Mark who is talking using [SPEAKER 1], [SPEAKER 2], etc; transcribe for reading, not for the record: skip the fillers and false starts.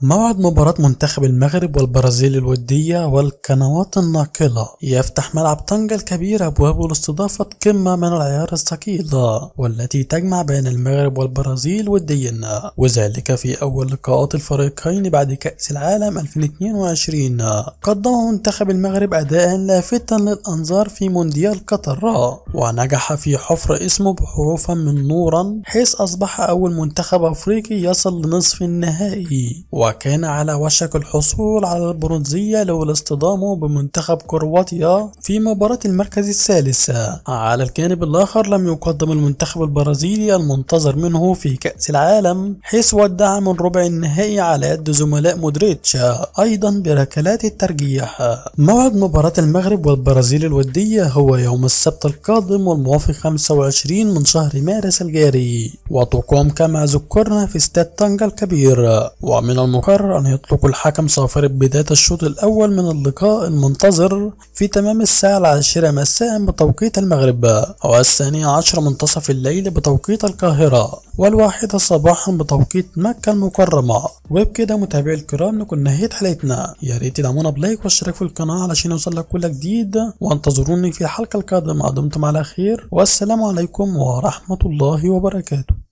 [SPEAKER 1] موعد مباراة منتخب المغرب والبرازيل الودية والقنوات الناقلة. يفتح ملعب طنجة الكبير أبوابه لاستضافة قمة من العيار الثقيل والتي تجمع بين المغرب والبرازيل وديا، وذلك في أول لقاءات الفريقين بعد كأس العالم 2022. قدم منتخب المغرب أداء لافتا للأنظار في مونديال قطر، ونجح في حفر اسمه بحروف من نورا، حيث أصبح أول منتخب أفريقي يصل لنصف النهائي، وكان على وشك الحصول على البرونزية لولا اصطدامه بمنتخب كرواتيا في مباراة المركز الثالث. على الجانب الآخر لم يقدم المنتخب البرازيلي المنتظر منه في كأس العالم، حيث ودع من ربع النهائي على يد زملاء مودريتش أيضا بركلات الترجيح. موعد مباراة المغرب والبرازيل الودية هو يوم السبت القادم والموافق 25 من شهر مارس الجاري، وتقام كما ذكرنا في استاد طنجة الكبير. ومن المقرر أن يطلق الحكم صافرة بداية الشوط الأول من اللقاء المنتظر في تمام الساعة 10 مساء بتوقيت المغرب، والثانية 10 منتصف الليل بتوقيت القاهرة، والواحدة صباحا بتوقيت مكة المكرمة. وبكده متابعي الكرام نكون نهاية حلقتنا، يا ريت تدعمونا بلايك واشتراك في القناة علشان يوصلك كل جديد، وانتظروني في الحلقة القادمة. دمتم على خير، والسلام عليكم ورحمة الله وبركاته.